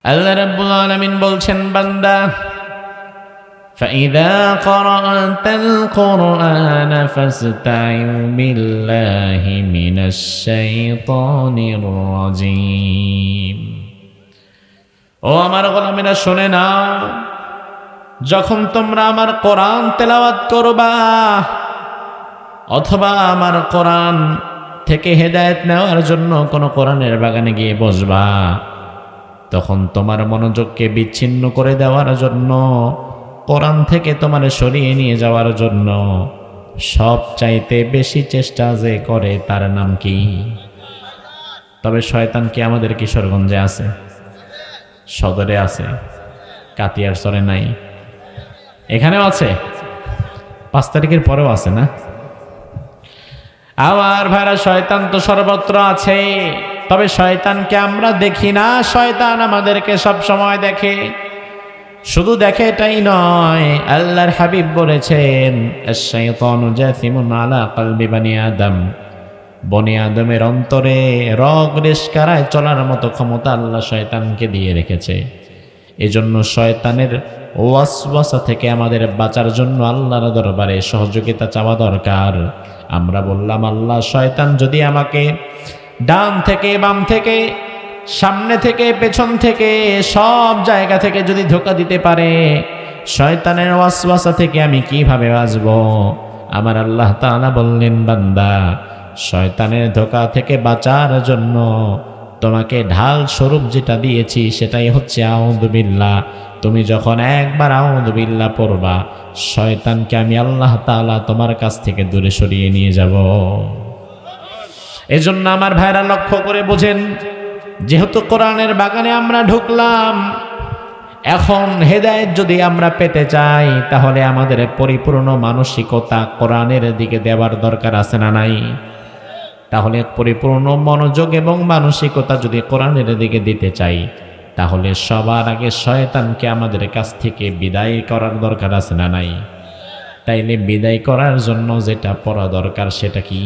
আল্লাহ রাব্বুল আলামিন বলছেন, বান্দা فإذا قرأت القرآن فاستعذ بالله من الشيطان الرجيم। ও আমার গোলামেরা শুনে নাও, যখন তোমরা আমার কোরআন তেলাওয়াত করবা অথবা আমার কোরআন থেকে হেদায়েত নেওয়ার জন্য কোনো কোরআনের বাগানে গিয়ে বসবা, তখন তোমার মনোযোগকে বিচ্ছিন্ন করে দেওয়ার জন্য, কোরআন থেকে তোমার সরিয়ে নিয়ে যাওয়ার জন্য সব চাইতে বেশি চেষ্টা যে করে তার নাম কি? তবে শয়তান কি আমাদের কিশোরগঞ্জে আছে, সদরে আছে, কাতিয়ার চরে নাই, এখানেও আছে, 5 তারিখের পরেও আছে না? আমার ভাইরা, শয়তান তো সর্বত্র আছে, তবে শয়তানকে আমরা দেখি না, শয়তান আমাদেরকে সব সময় দেখে। শুধু দেখে এটাই নয়, আল্লাহর হাবিব বলেছেন, আশ-শাইতানু জাসিমুন আলা কলবি বানি আদম, বনি আদমের অন্তরে রগ রেশকারায় চলার মতো ক্ষমতা আল্লাহ শয়তানকে দিয়ে রেখেছে। এজন্য শয়তানের ওয়াসওয়াসা থেকে আমাদের বাঁচার জন্য আল্লাহর দরবারে সহযোগিতা চাওয়া দরকার। আমরা বললাম, আল্লাহ, শয়তান যদি আমাকে ডান থেকে বাম থেকে সামনে থেকে পেছন থেকে সব জায়গা থেকে যদি ধোঁকা দিতে পারে, শয়তানের ওয়াসওয়াসা থেকে আমি কিভাবে বাঁচব? আমার আল্লাহ তাআলা বললেন, বান্দা, শয়তানের ধোঁকা থেকে বাঁচার জন্য তোমাকে ঢাল স্বরূপ যেটা দিয়েছি সেটাই হচ্ছে আউযু বিল্লাহ। তুমি যখন একবার আউযু বিল্লাহ পড়বা, শয়তানকে আমি আল্লাহ তাআলা তোমার কাছ থেকে দূরে সরিয়ে নিয়ে যাব। এজন্য আমার ভাইরা, লক্ষ্য করে বোঝেন, যেহেতু কোরআনের বাগানে আমরা ঢুকলাম, এখন হেদায়েত যদি আমরা পেতে চাই, তাহলে আমাদের পরিপূর্ণ মানসিকতা কোরআনের দিকে দেওয়ার দরকার আছে না নাই? তাহলে পরিপূর্ণ মনোযোগ এবং মানসিকতা যদি কোরআনের দিকে দিতে চাই, তাহলে সবার আগে শয়তানকে আমাদের কাছ থেকে বিদায় করার দরকার আছে না নাই? তাইলে বিদায় করার জন্য যেটা পড়া দরকার সেটা কি?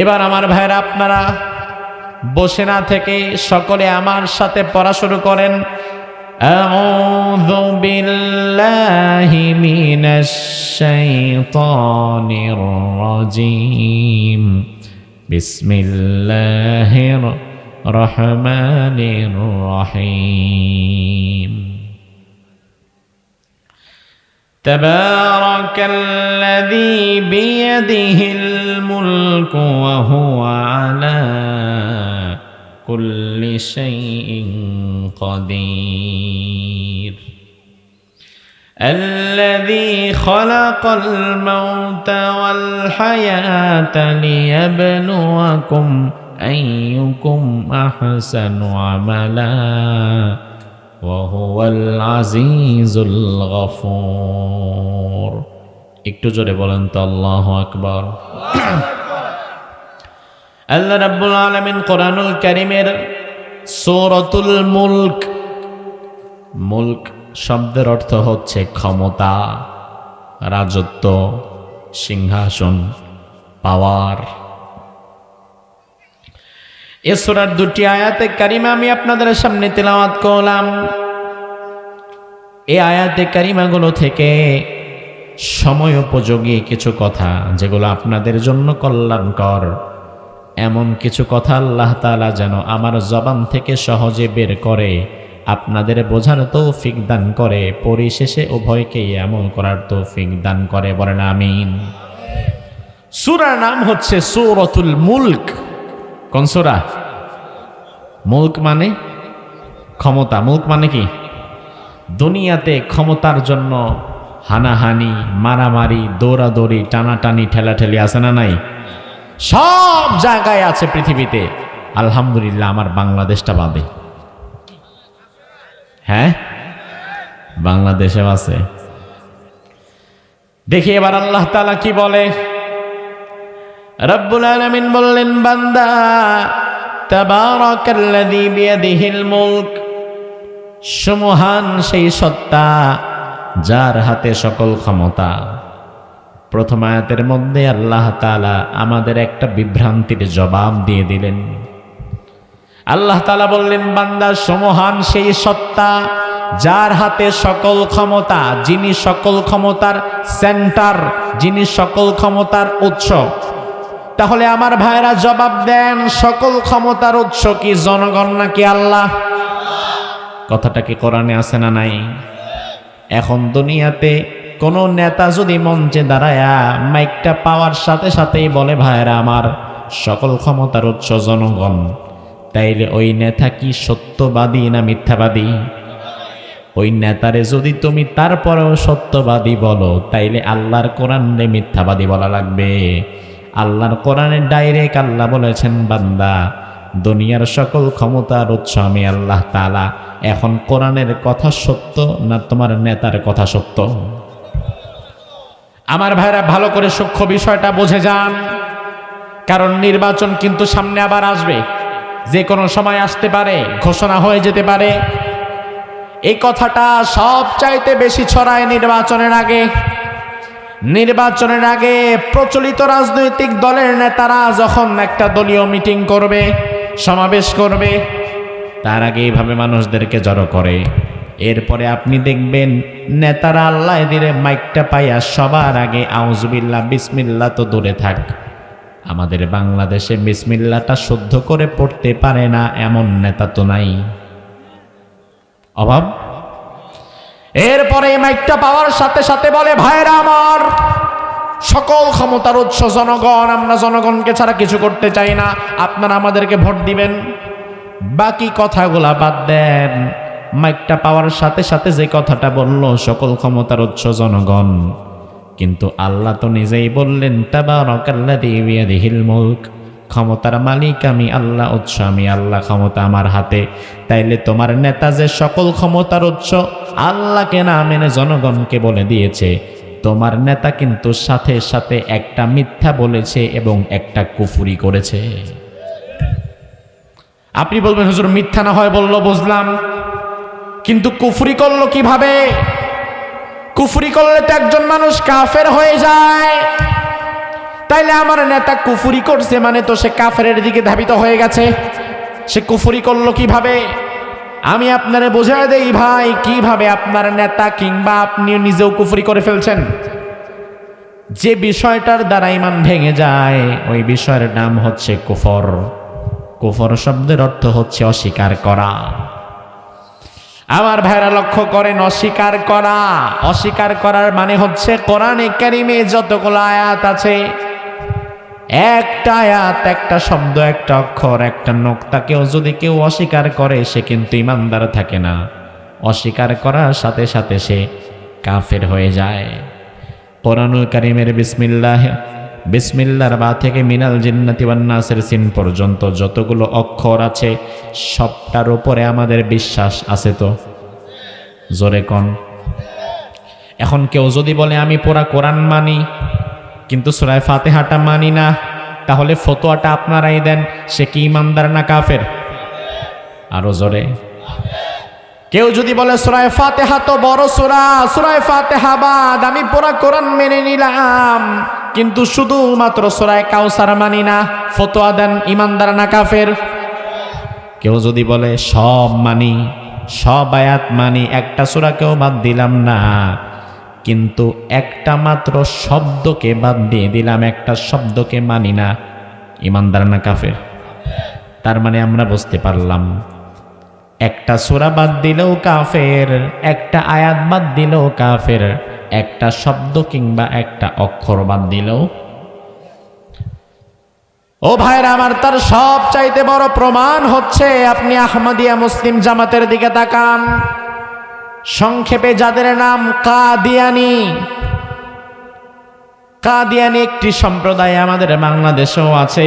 এবার আমার ভাইরা, আপনারা বসে না থেকে সকলে আমার সাথে পড়া শুরু করেন। আউযু বিল্লাহি মিনাশ শাইতানির রাজীম, বিসমিল্লাহির রহমানির রহিম। তাবারাকাল্লাযী বিয়াদিহিল মুলকু ওয়া হুয়া আলা কুল্লি শাইইন কাদির। আল্লাযী খালাকাল মাউতা ওয়াল হায়াতা লিয়াবলুয়াকুম আইয়ুকুম আহসানু আমালা ওয়া হুয়াল আজিজুল গফুর। একটু জোরে বলেন তো আল্লাহু আকবার। আল্লাহ রাব্বুল আলামিন কোরআনুল কারীমের সূরাতুল মুলক, মুলক শব্দের অর্থ হচ্ছে ক্ষমতা, রাজত্ব, সিংহাসন, পাওয়ার। এই সূরার 2টি আয়াতে কারিমা আমি আপনাদের সামনে তেলাওয়াত করলাম। এই আয়াতে কারিমাগুলো থেকে সময় উপযোগী কিছু কথা, যেগুলো আপনাদের জন্য কল্যাণকর, এমন কিছু কথা আল্লাহ তাআলা যেন আমার জবান থেকে সহজে বের করে আপনাদের বোঝার তৌফিক দান করে, পরিশেষে উভয়কেই আমল করার তৌফিক দান করে। বলেন আমিন। সূরার নাম হচ্ছে সূরাতুল মুলক। কোন সূরা? মুলক মানে ক্ষমতা। মুলক মানে কি? দুনিয়াতে ক্ষমতার জন্য হানাহানি, মারামারি, দৌড়াদৌড়ি, টানাটানি, ঠেলাঠেলি আছে না নাই? সব জায়গায় আছে পৃথিবীতে। আলহামদুলিল্লাহ, আমার বাংলাদেশটা বাদে। হ্যাঁ, বাংলাদেশেও আছে। দেখি এবার আল্লাহ তাআলা কি বলে। রব্বুল আলামিন বললেন, বান্দা, তাবারাকাল্লাযী বিয়াদিহিল মুলক, সুমহান সেই সত্তা যার হাতে সকল ক্ষমতা। প্রথম আয়াতের মধ্যে আল্লাহ তাআলা আমাদের একটা বিভ্রান্তির জবাব দিয়ে দিলেন। আল্লাহ তাআলা বললেন, বান্দা সমহান সেই সত্তা যার হাতে সকল ক্ষমতা, যিনি সকল ক্ষমতার সেন্টার, যিনি সকল ক্ষমতার উৎস। তাহলে আমার ভাইরা জবাব দেন, সকল ক্ষমতার উৎস কি জনগণ নাকি আল্লাহ? কথাটা কি কোরআনে আছে না নাই? এখন দুনিয়াতে কোন নেতা যদি মঞ্চে দাঁড়ায়া মাইকটা পাওয়ার সাথে সাথেই বলে, ভাইরা আমার সকল ক্ষমতার উৎস জনগণ, তাইলে ওই নেতা কি সত্যবাদী না মিথ্যাবাদী? ওই নেতারে যদি তুমি তারপরেও সত্যবাদী বলো, তাইলে আল্লাহর কোরআনে মিথ্যাবাদী বলা লাগবে। আল্লাহর কোরআনে ডাইরেক্ট আল্লাহ বলেছেন, বান্দা দুনিয়ার সকল ক্ষমতার উৎস আমি আল্লাহ তাআলা। এখন কোরআনের কথা সত্য না তোমার নেতার কথা সত্য? আমার ভাইরা ভালো করে সূক্ষ্ম বিষয়টা বুঝে যান, কারণ নির্বাচন কিন্তু সামনে আবার আসবে, যে কোনো সময় আসতে পারে, ঘোষণা হয়ে যেতে পারে। এই কথাটা সব চাইতে বেশি ছড়ায় নির্বাচনের আগে। নির্বাচনের আগে প্রচলিত রাজনৈতিক দলের নেতারা যখন একটা দলীয় মিটিং করবে, সমাবেশ করবে, তার আগে এইভাবে মানুষদেরকে জড়ো করে। এরপরে আপনি দেখবেন নেতারা আল্লাহ দিলে মাইকটা পাইয়া সবার আগে আউযুবিল্লাহ বিসমিল্লাহ তো দূরে থাক, আমাদের বাংলাদেশে বিসমিল্লাহটা শুদ্ধ করে পড়তে পারে না এমন নেতা তো নাই, অভাব। এরপরে মাইকটা পাওয়ার সাথে সাথে বলে, ভাইরা আমার সকল ক্ষমতার উৎস জনগণ, আমরা জনগণকে ছাড়া কিছু করতে চাই না, আপনারা আমাদেরকে ভোট দিবেন। বাকি কথাগুলা বাদ দেন, মাইকটা পাওয়ার সাথে সাথে যে কথাটা বলল সকল ক্ষমতার উৎস জনগণ, কিন্তু আল্লাহ তো নিজেই বললেন, তাবারাকাল্লাযী বিয়াদিহিল মুলক, ক্ষমতার মালিক আমি আল্লাহ, উৎস আমি আল্লাহ, ক্ষমতা আমার হাতে। তাইলে তোমার নেতা যে সকল ক্ষমতার উৎস আল্লাহকে না মেনে জনগণকে বলে দিয়েছে, তোমার নেতা কিন্তু সাথে সাথে একটা মিথ্যা বলেছে এবং একটা কুফরি করেছে। আপনি বলবেন, হুজুর মিথ্যা না হয় বললো বুঝলাম, কিন্তু কুফরি করলো কিভাবে? কুফরি করলে তো একজন মানুষ কাফের হয়ে যায়। তাইলে আমার নেতা কুফরি করছে মানে তো সে কাফেরের দিকে ধাবিত হয়ে গেছে। সে কুফরি করলো কিভাবে? আমি আপনারে বোঝায় দেই ভাই, কিভাবে আপনার নেতা কিংবা আপনি নিজেও কুফরি করে ফেলছেন। যে বিষয়টার দ্বারা ঈমান ভেঙে যায় ওই বিষয়ের নাম হচ্ছে কুফর। কুফর শব্দের অর্থ হচ্ছে অস্বীকার করা। আমার ভাইরা লক্ষ্য করেন, অস্বীকার করা, অস্বীকার করার মানে হচ্ছে কোরআনে কারিমে যতগুলো আয়াত আছে, একটা আয়াত, একটা শব্দ, একটা অক্ষর, একটা নোক্তাকেও যদি কেউ অস্বীকার করে সে কিন্তু ইমানদার থাকে না। অস্বীকার করার সাথে সাথে সে কাফের হয়ে যায়। কোরআনুল কারীমের বিসমিল্লাহর বা থেকে মিনাল জিন্নাতি ওয়ান নাসের সিন পর্যন্ত যতগুলো অক্ষর আছে সবটার উপরে আমাদের বিশ্বাস আছে তো? জোরে কোন। এখন কেউ যদি বলে আমি পুরা কোরআন মানি কিন্তু সূরা ফাতিহাটা মানি না, তাহলে ফতোয়াটা আপনারাই দেন, সে কি ইমানদার না কাফের? আরো জোরে। কেউ যদি বলে সূরা ফাতিহা তো বড় সূরা, সূরা ফাতিহা বাদ আমি পুরা কোরআন মেনে নিলাম কিন্তু শুধুমাত্র সূরা কাউসার মানি না, ফতোয়া দেন, ইমানদার না কাফের? কেউ যদি বলে সব মানি, সব আয়াত মানি, একটা সূরাকেও বাদ দিলাম না, কিন্তু একটা মাত্র শব্দকে বাদ দিয়ে দিলাম, একটা শব্দকে মানি না, ইমানদার না কাফের? তার মানে আমরা বুঝতে পারলাম একটা সূরা বাদ দিলেও কাফের, একটা আয়াত বাদ দিলেও কাফের, একটা শব্দ কিংবা একটা অক্ষর বাদ দিলেও। ও ভাইরা আমার, তার সব চাইতে বড় প্রমাণ হচ্ছে আপনি আহমদিয়া মুসলিম জামাতের দিকে তাকান, সংক্ষেপে যাদের নাম কাদিয়ানি। কাদিয়ানি একটি সম্প্রদায় আমাদের বাংলাদেশেও আছে।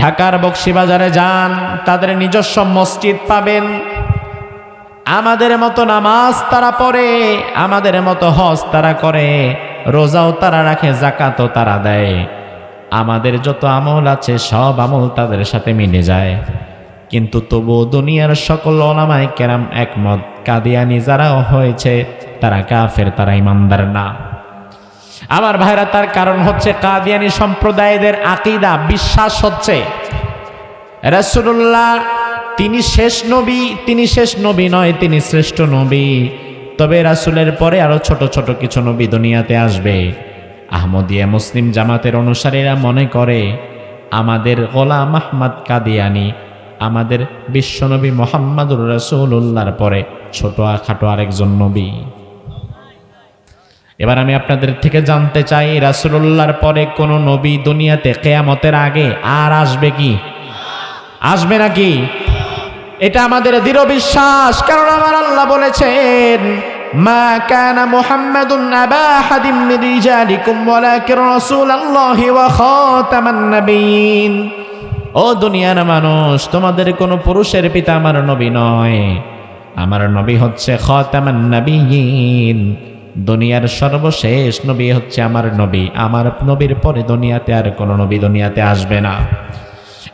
ঢাকার বকশীবাজারে যান, তাদের নিজস্ব মসজিদ পাবেন, আমাদের মতো নামাজ তারা পড়ে, আমাদের মতো হজ তারা করে, রোজাও তারা রাখে, জাকাতও তারা দেয়, আমাদের যত আমল আছে সব আমল তাদের সাথে মিলে যায়। কিন্তু তবুও দুনিয়ার সকল উলামায়ে কেরাম একমত, কাদিয়ানি যারা হয়েছে তারা কাফের, তারা ইমানদার না। আমার ভাইরা, তার কারণ হচ্ছে কাদিয়ানি সম্প্রদায়দের আকীদা, বিশ্বাস হচ্ছে রাসূলুল্লাহ তিনি শেষ নবী, তিনি শেষ নবী নয়, তিনি শ্রেষ্ঠ নবী। তবে রাসূলের পরে আরো ছোট ছোট কিছু নবী দুনিয়াতে আসবে। আহমদিয়া মুসলিম জামাতের অনুসারীরা মনে করে আমাদের গোলাম আহমদ কাদিয়ানী আমাদের বিশ্বনবী মুহাম্মদুর রাসূলুল্লাহর পরে ছোট খাটো আরেকজন নবী। এবার আমি আপনাদের থেকে জানতে চাই, রাসূলুল্লাহর পরে কোন নবী দুনিয়াতে কিয়ামতের আগে আর আসবে কি? আসবে নাকি? এটা আমাদের দৃঢ় বিশ্বাস, কারণ আমার আল্লাহ বলেছেন মা কানা মুহাম্মাদুন আবা আহাদিম মিন রিজালিকুম ওয়ালাকিন রাসূলুল্লাহি ওয়া খাতামান নাবিয়্যিন। ও দুনিয়ার মানুষ, তোমাদের কোনো পুরুষের পিতা আমার নবী নয়, আমার নবী হচ্ছে খাতামান নাবিয়্যিন, দুনিয়ার সর্বশেষ নবী হচ্ছে আমার নবী। আমার নবীর পরে দুনিয়াতে আর কোনো নবী দুনিয়াতে আসবে না।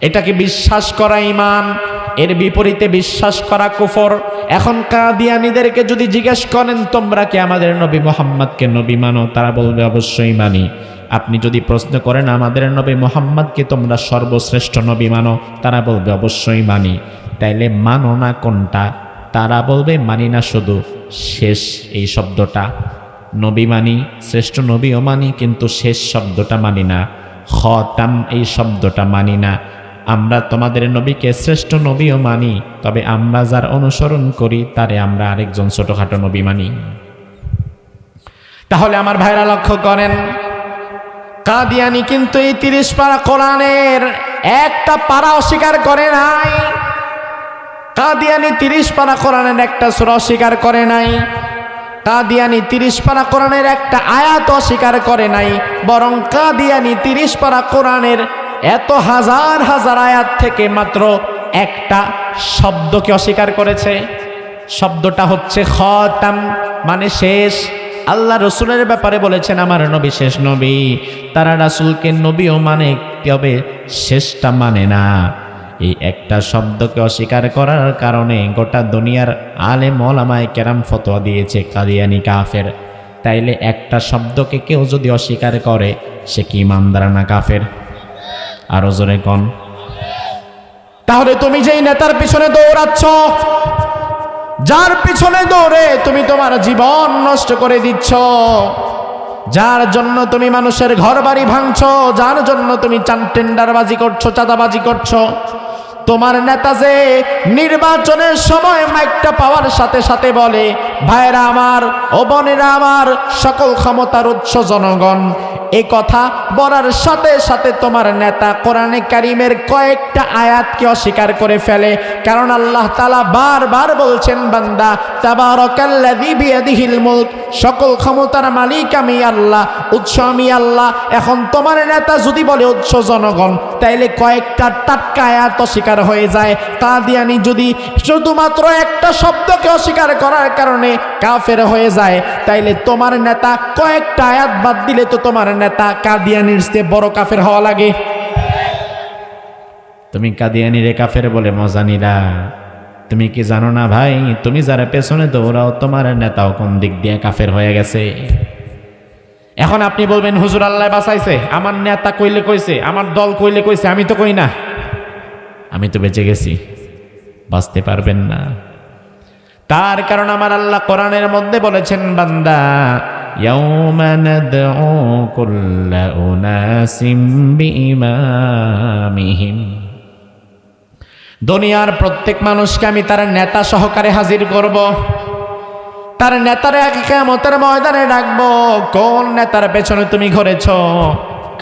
এটাকে বিশ্বাস করা ঈমান, এর বিপরীতে বিশ্বাস করা কুফর। এখন কাদিয়ানীদেরকে যদি জিজ্ঞেস করেন তোমরা কি আমাদের নবী মুহাম্মদকে নবী মানো, তারা বলবে অবশ্যই মানি। আপনি যদি প্রশ্ন করেন আমাদের নবী মুহাম্মদকে তোমরা সর্বশ্রেষ্ঠ নবী মানো, তারা বলবে অবশ্যই মানি। তাইলে মানো না কোনটা? তারা বলবে মানি না শুধু শেষ এই শব্দটা, নবী মানি, শ্রেষ্ঠ নবীও মানি, কিন্তু শেষ শব্দটা মানি না, খতাম এই শব্দটা মানি না। আমরা তোমাদের নবীকে শ্রেষ্ঠ নবীও মানি, তবে আমরা যার অনুসরণ করি তারে আমরা আরেকজন ছোটখাটো নবী মানি। তাহলে আমার ভাইরা লক্ষ্য করেন, কাদিয়ানী কিন্তু এই 30 পারা কোরআনের একটা পারা অস্বীকার করে নাই। কাদিয়ানী 30 পারা কোরআনের একটা সূরা অস্বীকার করে নাই। কাদিয়ানী 30 পারা কোরআনের একটা আয়াত অস্বীকার করে নাই, বরং কাদিয়ানী 30 পারা কোরআনের এত হাজার হাজার আয়াত থেকে মাত্র একটা শব্দকে অস্বীকার করেছে। শব্দটা হচ্ছে খতাম, মানে শেষ। আল্লাহ রসুলের ব্যাপারে বলেছেন আমার নবী শেষ নবী। তারা রাসূলকে নবীও মানে, তবে শেষটা মানে না। এই একটা শব্দকে অস্বীকার করার কারণে গোটা দুনিয়ার আলেম ওলামায়ে কেরাম ফতোয়া দিয়েছে কাদিয়ানী কাফের। তাইলে একটা শব্দকে কেউ যদি অস্বীকার করে সে কি ইমানদার না কাফের? আরো জোরে কোন। তাহলে তুমি যেই নেতার পিছনে দৌড়াচ্ছ, যার পিছনে দৌড়ে তুমি তোমার জীবন নষ্ট করে দিচ্ছ, যার জন্য তুমি মানুষের ঘর বাড়ি ভাঙছো, যার জন্য তুমি টেন্ডারবাজি করছো, চাঁদাবাজি করছো, তোমার নেতা যে নির্বাচনের সময় মাইকটা পাওয়ার সাথে সাথে বলে ভাইরা আমার ও বোনেরা আমার, সকল ক্ষমতার উৎস জনগণ, এই কথা বলার সাথে সাথে তোমার নেতা কোরআনে কারিমের কয়েকটা আয়াতকে অস্বীকার করে ফেলে। কারণ আল্লাহ তাআলা বারবার বলছেন বান্দা তাবারাকাল্লাযী বিয়াদিহিল মুলক, সকল ক্ষমতার মালিক আমি আল্লাহ, উৎস আমি আল্লাহ। এখন তোমার নেতা যদি বলে উৎস জনগণ, তাইলে কয়েকটা টাটকা আয়াত অস্বীকার হয়ে যায়। কাদিয়ানী যদি শুধুমাত্র একটা শব্দকে অস্বীকার করার কারণে কাফের হয়ে যায়, তাইলে তোমার নেতা কয়েকটা আয়াত বাদ দিলে তো তোমার নেতা কাদিয়ানীর চেয়ে বড় কাফের হওয়া লাগে। তুমি কাদিয়ানীরে কাফের বলে মজা নিলা। তুমি কি জানো না ভাই, তুমি যারা পেছনে দৌড়াও তোমার নেতাও কোন দিক দিয়ে কাফের হয়ে গেছে। এখন আপনি বলবেন হুজুর আল্লাহ বাঁচাইছে, আমার নেতা কইলে কইছে, আমার দল কইলে কইছে, আমি তো কই না, আমি তো বেঁচে গেছি। বাঁচতে পারবেন না। তার কারণ আমার আল্লাহ কোরআনের মধ্যে বলেছেন বান্দা ইয়াউমা নাদউ কুল্লা উনাসিম বিইমামিহিম, দুনিয়ার প্রত্যেক মানুষকে আমি তার নেতা সহকারে হাজির করব। তার নেতারে কিয়ামতের ময়দানে ডাকবো, কোন নেতার পেছনে তুমি ঘুরেছ,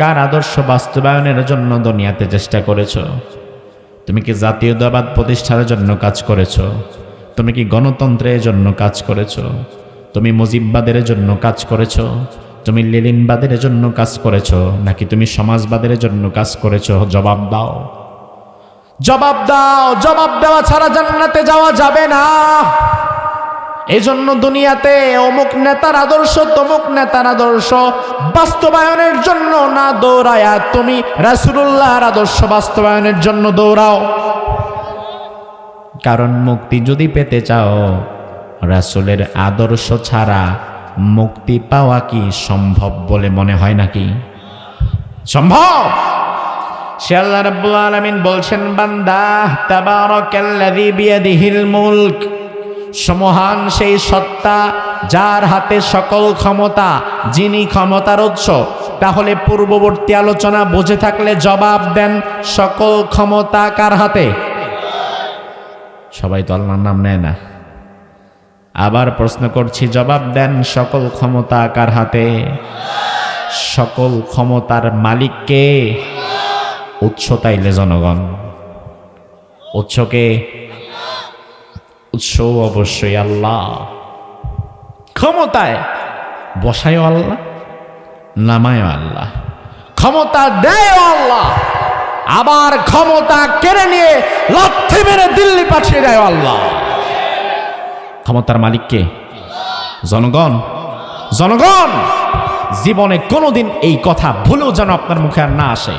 কার আদর্শ বাস্তবায়নের জন্য দুনিয়াতে চেষ্টা করেছ। তুমি কি জাতীয়তাবাদ প্রতিষ্ঠার জন্য কাজ করেছ? তুমি কি গণতন্ত্রের জন্য কাজ করেছ? তুমি মুজিববাদের জন্য কাজ করেছ? তুমি লেনিনবাদের জন্য কাজ করেছ? নাকি তুমি সমাজবাদের জন্য কাজ করেছ? জবাব দাও, জবাব দাও। জবাব দেওয়া ছাড়া জান্নাতে যাওয়া যাবে না। এজন্য দুনিয়াতে অমুক নেতার আদর্শ তমুক নেতার আদর্শ বাস্তবায়নের জন্য না দৌড়ায়া তুমি রাসূলুল্লাহর আদর্শ বাস্তবায়নের জন্য দৌড়াও। কারণ মুক্তি যদি পেতে চাও, রাসূলের আদর্শ ছাড়া মুক্তি পাওয়া কি সম্ভব বলে মনে হয় নাকি? সম্ভব? সে আল্লাহ রাব্বুল আলামিন বলছেন, বান্দা তাবারাকাল্লাযী বিয়াদিহিল মুলক, সমহান সেই সত্তা যার হাতে সকল ক্ষমতা, যিনি ক্ষমতার উৎস। তাহলে পূর্ববর্তী আলোচনা বুঝে থাকলে জবাব দেন, সকল ক্ষমতা কার হাতে? সবাই তো আল্লাহর নাম নেয় না। আবার প্রশ্ন করছি, জবাব দেন, সকল ক্ষমতা কার হাতে? সকল ক্ষমতার মালিক কে? উৎস তাইলে জনগণ। উৎসকে? উৎস অবশ্যই আল্লাহ। ক্ষমতায় বসায়ও আল্লাহ, নামায়ও আল্লাহ। ক্ষমতা দেয়ও আল্লাহ, আবার ক্ষমতা কেড়ে নিয়ে লাথি মেরে দিল্লি পাঠিয়ে দেয় আল্লাহ। ক্ষমতার মালিক কে? জনগণ। জনগণ জীবনে কোনোদিন এই কথা ভুলেও যেন আপনার মুখে আর না আসে।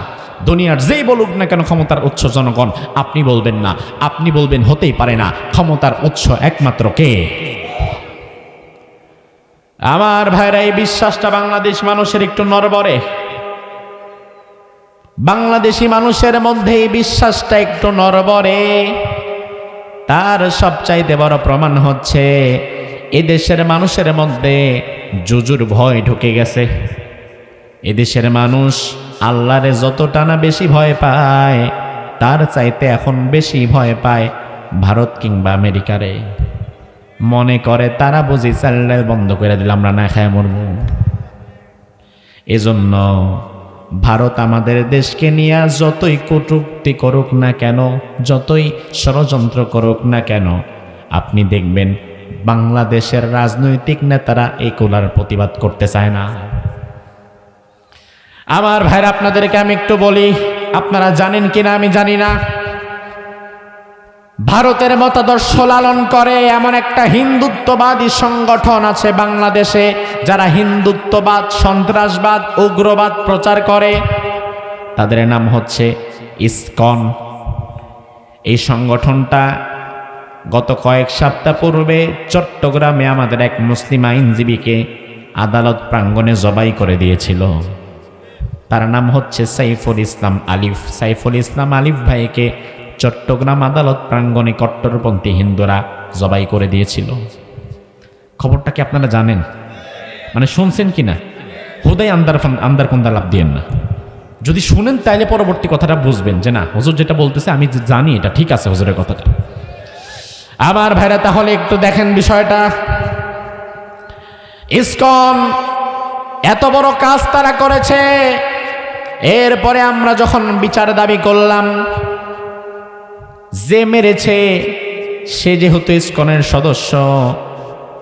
দুনিয়ার যেই বলুক না কেন ক্ষমতার উৎস জনগণ, আপনি বলবেন না। আপনি বলবেন হতেই পারে না, ক্ষমতার উৎস একমাত্র কে? আমার ভাইরা, এই বিশ্বাসটা বাংলাদেশ মানুষের একটু নড়বড়ে। বাংলাদেশি মানুষের মধ্যে এই বিশ্বাসটা একটু নড়বড়ে। তার সবচাইতে বড় প্রমাণ হচ্ছে এদেশের মানুষের মধ্যে জুজুর ভয় ঢুকে গেছে। এদেশের মানুষ আল্লাহরে যতটা না বেশি ভয় পায়, তার চাইতে এখন বেশি ভয় পায় ভারত কিংবা আমেরিকারে। মনে করে তারা বুঝি চাল বন্ধ করে দিলাম, আমরা না খায় মরব। এজন্য ভারত আমাদের দেশকে নিয়ে যতই কটূক্তি করুক না কেন, যতই ষড়যন্ত্র করুক না কেন, আপনি দেখবেন বাংলাদেশের রাজনৈতিক নেতারা এগুলার প্রতিবাদ করতে চায় না। আমার ভাইরা, আপনাদেরকে আমি একটু বলি, আপনারা জানেন কিনা আমি জানি না, ভারতের মতাদর্শ লালন করে এমন একটা হিন্দুত্ববাদী সংগঠন আছে বাংলাদেশে, যারা হিন্দুত্ববাদ, সন্ত্রাসবাদ, উগ্রবাদ প্রচার করে। তাদের নাম হচ্ছে ইসকন। এই সংগঠনটা গত কয়েক সপ্তাহ পূর্বে চট্টগ্রামে আমাদের এক মুসলিম আইনজীবীকে আদালত প্রাঙ্গণে জবাই করে দিয়েছিল। তার নাম হচ্ছে সাইফুল ইসলাম আলিফ। সাইফুল ইসলাম আলিফ ভাইকে চট্টগ্রাম আদালত প্রাঙ্গণে কট্টরপন্থী হিন্দুরা জবাই করে দিয়েছিল। খবরটা কি আপনারা জানেন? মানে শুনছেন কিনা? হুদাই আন্দার কুন্দা লাভ দিয়েন না। যদি শুনেন তাইলে পরবর্তী কথাটা বুঝবেন যে না, হুজুর যেটা বলতেছে আমি জানি এটা ঠিক আছে হুজুরের কথাটা। আমার ভাইরা, তাহলে একটু দেখেন বিষয়টা। ইসকন এত বড় কাজ তারা করেছে, এরপরে আমরা যখন বিচার দাবি করলাম, যে মেরেছে সে যেহেতু ইসকনের সদস্য,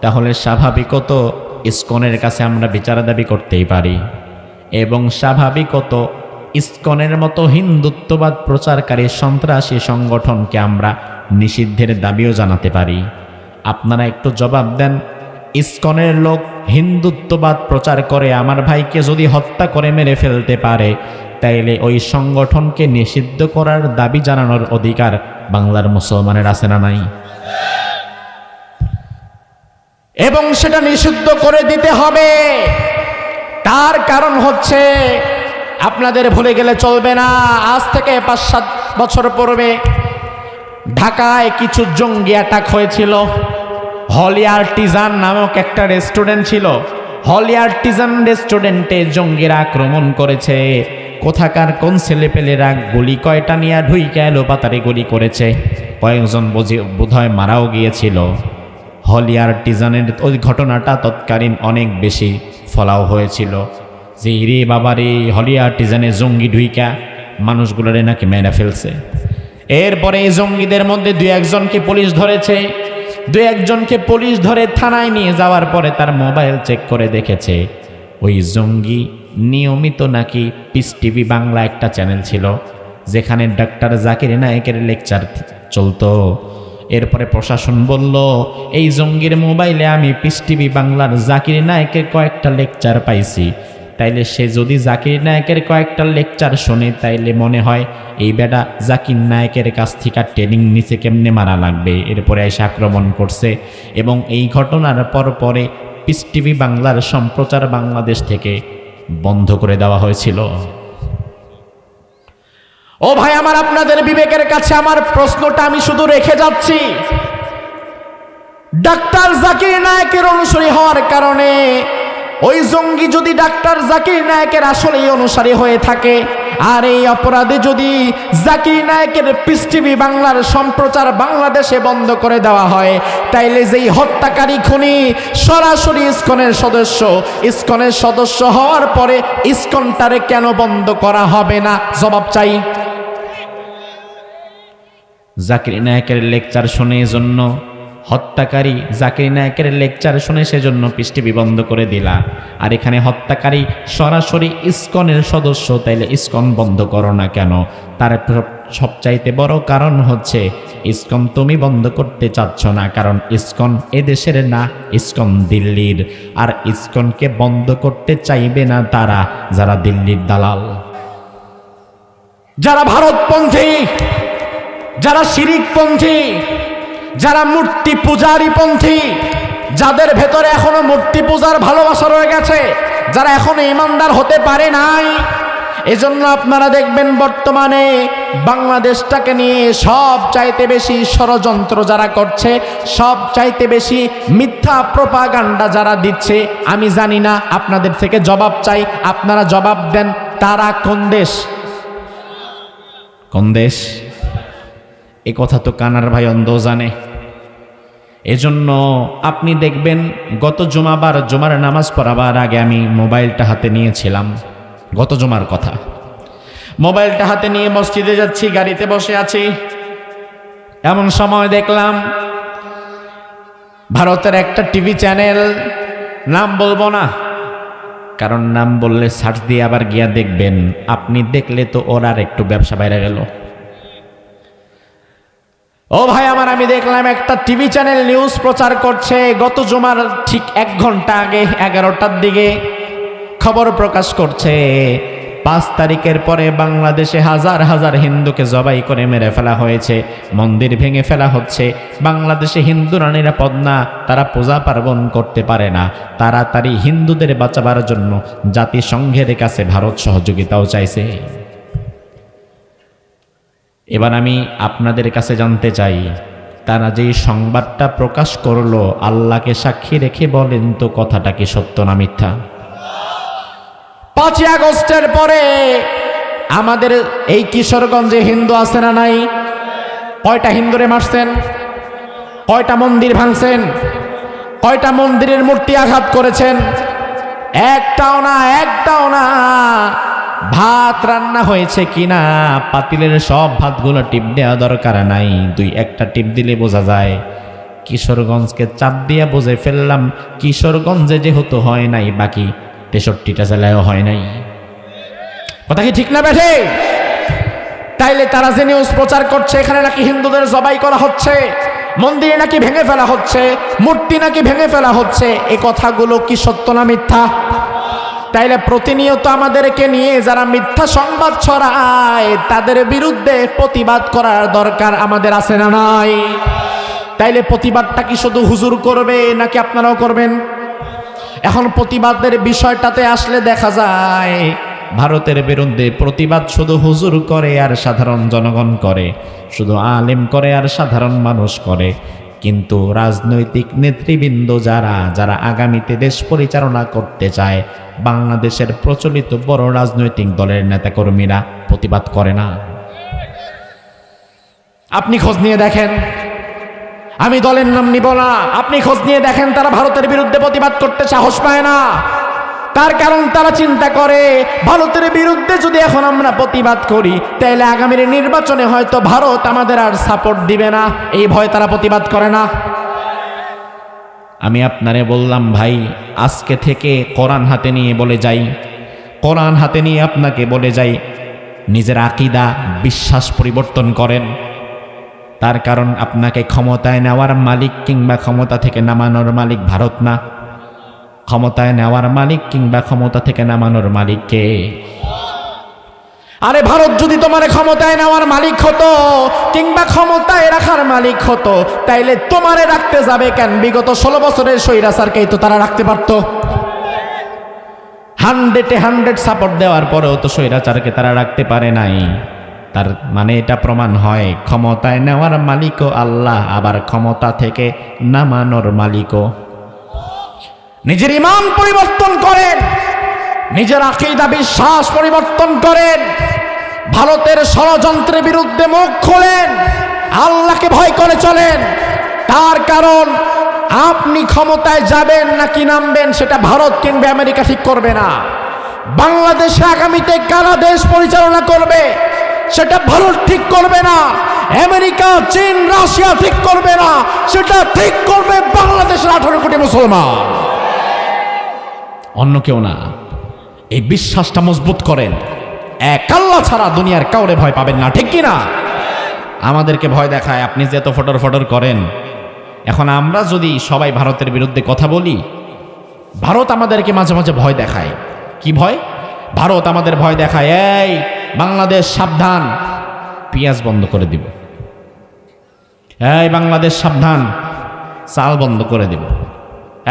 তাহলে স্বাভাবিকত ইসকনের কাছে আমরা বিচার দাবি করতেই পারি, এবং স্বাভাবিকত ইসকনের মতো হিন্দুত্ববাদ প্রচারকারী সন্ত্রাসী সংগঠনকে আমরা নিষিদ্ধের দাবিও জানাতে পারি। আপনারা একটু জবাব দেন, ইসকনের লোক হিন্দুত্ববাদ প্রচার করে আমার ভাইকে যদি হত্যা করে মেরে ফেলতে পারে, তাইলে ওই সংগঠনকে নিষিদ্ধ করার দাবি জানানোর অধিকার বাংলার মুসলমানের আছে না নাই? এবং সেটা নিষিদ্ধ করে দিতে হবে। তার কারণ হচ্ছে, আপনাদের ভুলে গেলে চলবে না, আজ থেকে 5-7 বছর পূর্বে ঢাকায় কিছু জঙ্গি অ্যাটাক হয়েছিল। হলি আর্টিজান নামক একটা রেস্টুরেন্ট ছিল, হলি আর্টিজান রেস্টুরেন্টে জঙ্গিরা আক্রমণ করেছে। কোথাকার কোন ছেলেপেলেরা গুলি কয়টা নিয়ে ঢুইকা এলো পাতারে গুলি করেছে, কয়েকজন বোধহয় মারাও গিয়েছিল। হলি আর্টিজানের ওই ঘটনাটা তৎকালীন অনেক বেশি ফলাও হয়েছিল যে রে বাবারে, হলি আর্টিজানে জঙ্গি ঢুইকা মানুষগুলোরে নাকি মেরে ফেলছে। এরপরে এই জঙ্গিদের মধ্যে 2-1জনকে পুলিশ ধরেছে। 2-1জনকে পুলিশ ধরে থানায় নিয়ে যাওয়ার পরে তার মোবাইল চেক করে দেখেছে ওই জঙ্গি নিয়মিত নাকি পিস টিভি বাংলা একটা চ্যানেল ছিল, যেখানে ডাক্তার জাকির নায়েকের লেকচার চলতো। এরপরে প্রশাসন বলল, এই জঙ্গির মোবাইলে আমি পিস টিভি বাংলার জাকির নায়েকের কয়েকটা লেকচার পাইছি, তাইলে সে যদি জাকির নায়েকের কয়েকটা লেকচার শোনে, তাইলে মনে হয় এই বেটা জাকির নায়েকের কাছ থেকে ট্রেনিং নিচে কেমনে মারা লাগবে। এরপরে এসে আক্রমণ করছে, এবং এই ঘটনার পরে পিস টিভি বাংলার সম্প্রচার বাংলাদেশ থেকে বন্ধ করে দেওয়া হয়েছিল। ও ভাই আমার, আপনাদের বিবেকের কাছে আমার প্রশ্নটা আমি শুধু রেখে যাচ্ছি। ডাক্তার জাকির নায়েকের অনুসারী হওয়ার কারণে ওই জঙ্গি যদি ডাক্তার জাকির নায়েকের আসলেই অনুসারী হয়ে থাকে, আর এই অপরাধে যদি জাকির নায়েকের পিস টিভি বাংলার সম্প্রচার বাংলাদেশে বন্ধ করে দেওয়া হয়, তাইলে যেই হত্যাকারী খুনি সরাসরি ইসকনের সদস্য হওয়ার পরে ইসকনটারে কেন বন্ধ করা হবে না? জবাব চাই। জাকির নায়েকের লেকচার শুনে জন্য হত্যাকারী জাকির নায়েকের লেকচার শুনে সেজন্য পিস টিভি বন্ধ করে দিলা, আর এখানে হত্যাকারী সরাসরি ইসকনের সদস্য, তাইলে ইসকন বন্ধ করো না কেন? তার সবচাইতে বড় কারণ হচ্ছে ইসকন তুমি বন্ধ করতে চাচ্ছ না, কারণ ইসকন এদেশের না, ইসকন দিল্লির। আর ইসকনকে বন্ধ করতে চাইবে না তারা যারা দিল্লির দালাল, যারা ভারতপন্থী, যারা শিরিকপন্থী, যারা মূর্তি পূজারী পন্থী, যাদের ভেতরে এখনো মূর্তি পূজার ভালোবাসা রয়ে গেছে, যারা এখনো ইমানদার হতে পারে নাই। এজন্য আপনারা দেখবেন বর্তমানে বাংলাদেশটাকে নিয়ে সব চাইতে বেশি ষড়যন্ত্র যারা করছে, সব চাইতে বেশি মিথ্যা প্রোপাগান্ডা যারা দিচ্ছে। আমি জানি না, আপনাদের থেকে জবাব চাই, আপনারা জবাব দেন। তারা কোন দেশ? কোন দেশ? এ কথা তো কানার ভাই অন্ধ জানে। এজন্য আপনি দেখবেন গত জুমার নামাজ পড়াবার আগে আমি মোবাইলটা হাতে নিয়েছিলাম, গত জুমার কথা। মোবাইলটা হাতে নিয়ে মসজিদে যাচ্ছি, গাড়িতে বসে আছি, এমন সময় দেখলাম ভারতের একটা টিভি চ্যানেল, নাম বলবো না কারণ নাম বললে সার্চ দিয়ে আবার গিয়া দেখবেন, আপনি দেখলে তো ওর আর একটু ব্যবসা বাইরে গেল। ও ভাই আমার, আমি দেখলাম একটা টিভি চ্যানেল নিউজ প্রচার করছে, গত জুমার ঠিক 1 ঘন্টা আগে 11টার দিকে খবর প্রকাশ করছে 5 তারিখের পরে বাংলাদেশে হাজার হাজার হিন্দুকে জবাই করে মেরে ফেলা হয়েছে, মন্দির ভেঙে ফেলা হচ্ছে। বাংলাদেশে হিন্দুরা নিরাপদ না, তারা পূজা পার্বণ করতে পারে না। তাড়াতাড়ি হিন্দুদের বাঁচাবার জন্য জাতিসংঘের কাছে ভারত সহযোগিতাও চাইছে। এবার আমি আপনাদের কাছে জানতে চাই, তারা যেই সংবাদটা প্রকাশ করলো, আল্লাহকে সাক্ষী রেখে বলেন তো কথাটা কি সত্য না মিথ্যা? 5ই আগস্টের পরে আমাদের এই কিশোরগঞ্জে হিন্দু আছে না নাই? কয়টা হিন্দুরে মারছেন? কয়টা মন্দির ভাঙছেন? কয়টা মন্দিরের মূর্তি আঘাত করেছেন? একটাও না, একটাও না। ভাত রান্না হয়েছে কিনা পাতিলের সব ভাতগুলো টিপ দেওয়া দরকার নাই, 2-1টা টিপ দিলে বোঝা যায়। কিশোরগঞ্জকে চাপ দিয়ে বুঝে ফেললাম কিশোরগঞ্জে যেহেতু হয় নাই, বাকি 63টা জেলায়ও হয় নাই। কথা কি ঠিক না বেঠে? তাইলে তারা যে নিউজ প্রচার করছে এখানে নাকি হিন্দুদের জবাই করা হচ্ছে, মন্দিরে নাকি ভেঙে ফেলা হচ্ছে, মূর্তি নাকি ভেঙে ফেলা হচ্ছে, এই কথাগুলো কি সত্য না মিথ্যা? তাইলে প্রতিনিয়ত আমাদেরকে নিয়ে যারা মিথ্যা সংবাদ ছড়ায় তাদের বিরুদ্ধে প্রতিবাদ করার দরকার আমাদের আছে না নাই? তাইলে প্রতিবাদটা কি শুধু হুজুর করবে নাকি আপনারাও করবেন? এখন প্রতিবাদের বিষয়টাতে আসলে দেখা যায় ভারতের বিরুদ্ধে প্রতিবাদ শুধু হুজুর করে আর সাধারণ জনগণ করে, শুধু আলেম করে আর সাধারণ মানুষ করে। কিন্তু রাজনৈতিক নেতৃবৃন্দ যারা আগামীতে দেশ পরিচালনা করতে চায়, বাংলাদেশের প্রচলিত বড় রাজনৈতিক দলের নেতাকর্মীরা প্রতিবাদ করে না। আপনি খোঁজ নিয়ে দেখেন, আমি দলের নাম নিব না, আপনি খোঁজ নিয়ে দেখেন তারা ভারতের বিরুদ্ধে প্রতিবাদ করতে সাহস পায় না। তার কারণ তারা চিন্তা করে ভারতের বিরুদ্ধে যদি এখন আমরা প্রতিবাদ করি তাহলে আগামীর নির্বাচনে হয়তো ভারত আমাদের আর সাপোর্ট দিবে না, এই ভয় তারা প্রতিবাদ করে না। আমি আপনারে বললাম ভাই, আজকে থেকে কোরআন হাতে নিয়ে বলে যাই, কোরআন হাতে নিয়ে আপনাকে বলে যাই, নিজের আকীদা বিশ্বাস পরিবর্তন করেন। তার কারণ আপনাকে ক্ষমতায় নেওয়ার মালিক কিংবা ক্ষমতা থেকে নামানোর মালিক ভারত না, ক্ষমতায় নেওয়ার মালিক কিংবা ক্ষমতা থেকে নামানোর মালিক কে? আরে ভারত যদি তোমার ক্ষমতায় নেওয়ার মালিক হতো কিংবা ক্ষমতায় রাখার মালিক হতো তাইলে তোমারে রাখতে যাবে কেন? বিগত 16 বছরের স্বৈরাচারকেই তো তারা রাখতে পারত। 100-100 সাপোর্ট দেওয়ার পরেও তো স্বৈরাচারকে তারা রাখতে পারে নাই। তার মানে এটা প্রমাণ হয় ক্ষমতায় নেওয়ার মালিকও আল্লাহ, আবার ক্ষমতা থেকে নামানোর মালিকও। নিজের ঈমান পরিবর্তন করেন, নিজের আকীদা বিশ্বাস পরিবর্তন করেন, ভারতের ষড়যন্ত্রের বিরুদ্ধে মুখ খোলেন, আল্লাহকে ভয় করে চলেন। তার কারণ আপনি ক্ষমতায় যাবেন নাকি নামবেন সেটা ভারত কিংবা আমেরিকা ঠিক করবে না। বাংলাদেশে আগামীতে কারা দেশ পরিচালনা করবে সেটা ভারত ঠিক করবে না, আমেরিকা, চীন, রাশিয়া ঠিক করবে না, সেটা ঠিক করবে বাংলাদেশের 18 কোটি মুসলমান, অন্য কেউ না। এই বিশ্বাসটা মজবুত করেন। এক আল্লাহ ছাড়া দুনিয়ার কাউরে ভয় পাবেন না, ঠিক কিনা? আমাদেরকে ভয় দেখায়, আপনি যে এত ফটর ফটর করেন। এখন আমরা যদি সবাই ভারতের বিরুদ্ধে কথা বলি, ভারত আমাদেরকে মাঝে মাঝে ভয় দেখায়। কি ভয়? ভারত আমাদের ভয় দেখায়, এই বাংলাদেশ সাবধান, পেঁয়াজ বন্ধ করে দিব, এই বাংলাদেশ সাবধান, চাল বন্ধ করে দিব,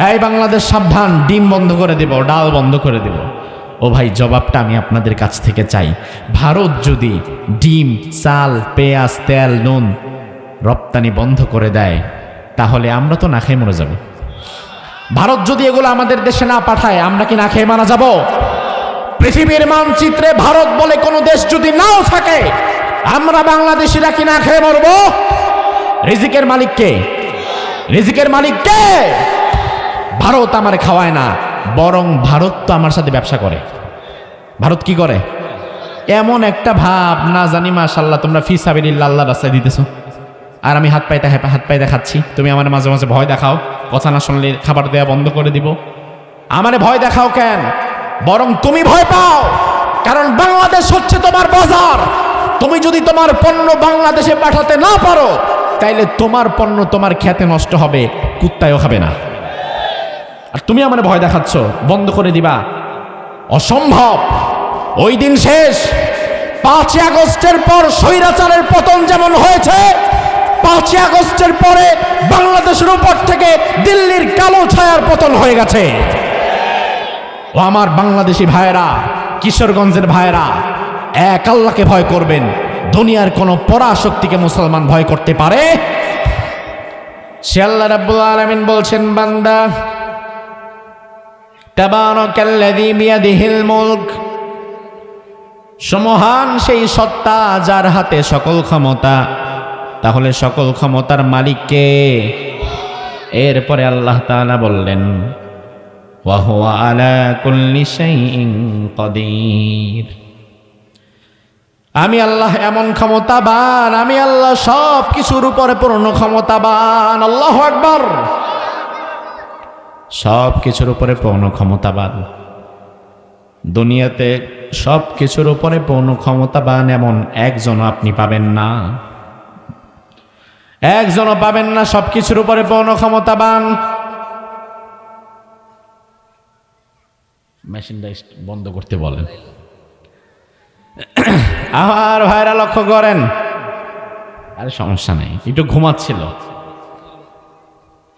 এই বাংলাদেশ সাবধান, ডিম বন্ধ করে দিব, ডাল বন্ধ করে দিব। ও ভাই, জবাবটা আমি আপনাদের কাছ থেকে চাই। ভারত যদি ডিম, চাল, পেঁয়াজ, তেল, নুন রপ্তানি বন্ধ করে দেয়, তাহলে আমরা তো না খেয়ে মরে যাব। ভারত যদি এগুলো আমাদের দেশে না পাঠায়, আমরা কি না খেয়ে মারা যাব? পৃথিবীর মানচিত্রে ভারত বলে কোনো দেশ যদি নাও থাকে, আমরা বাংলাদেশিরা কি না খেয়ে মরব? রিজিকের মালিক কে? রিজিকের মালিক কে? ভারত আমার খাওয়ায় না, বরং ভারত তো আমার সাথে ব্যবসা করে। ভারত কি করে? এমন একটা ভাব, না জানি মাশাআল্লাহ তোমরা ফি সাবিলিল্লাহ আল্লাহর রাস্তায় দিতেছো, আর আমি হাত পাইতে খাচ্ছি। তুমি আমার মাঝে মাঝে ভয় দেখাও, কথা না শুনলে খাবার দেওয়া বন্ধ করে দিব। আমারে ভয় দেখাও কেন? বরং তুমি ভয় পাও, কারণ বাংলাদেশ হচ্ছে তোমার বাজার। তুমি যদি তোমার পণ্য বাংলাদেশে পাঠাতে না পারো, তাইলে তোমার পণ্য তোমার খেতে নষ্ট হবে, কুত্তায়ও খাবে না। আর তুমি আমারে ভয় দেখাচ্ছ, বন্ধ করে দিবা, অসম্ভব। ওই দিন শেষ। 5 আগস্টের পর স্বৈরাচারের পতন যেমন হয়েছে, 5 আগস্টের পরে বাংলাদেশের উপর থেকে দিল্লির কালো ছায়ার পতন হয়ে গেছে। ও আমার বাংলাদেশি ভাইয়েরা, কিশোরগঞ্জের ভাইয়েরা, এক আল্লাহকে ভয় করবেন। দুনিয়ার কোন পরাশক্তিকে মুসলমান ভয় করতে পারে? সে আল্লাহ রাব্বুল আলামিন বলছেন, বান্দা, তাবারাকাল্লাযী বিয়াদিহিল মুলক, সমহান সেই সত্তা যার হাতে সকল ক্ষমতা। তাহলে সকল ক্ষমতার মালিক কে? এরপরে আল্লাহ তাআলা বললেন, ওয়া হুয়া আলা কুল্লি শাইইন কাদির। আমি আল্লাহ এমন ক্ষমতাবান, আমি আল্লাহ সব কিছুর উপরে পূর্ণ ক্ষমতাবান। আল্লাহু আকবার। সব কিছুর উপরে পূর্ণ ক্ষমতাবান। দুনিয়াতে সব কিছুর উপরে পূর্ণ ক্ষমতাবান এমন একজনও আপনি পাবেন না, একজনও পাবেন না সব কিছুর উপরে পূর্ণ ক্ষমতাবান। মেশিনটা বন্ধ করতে বলেন। আমার ভাইরা লক্ষ্য করেন, আরে সমস্যা নেই, একটু ঘুমাচ্ছিল,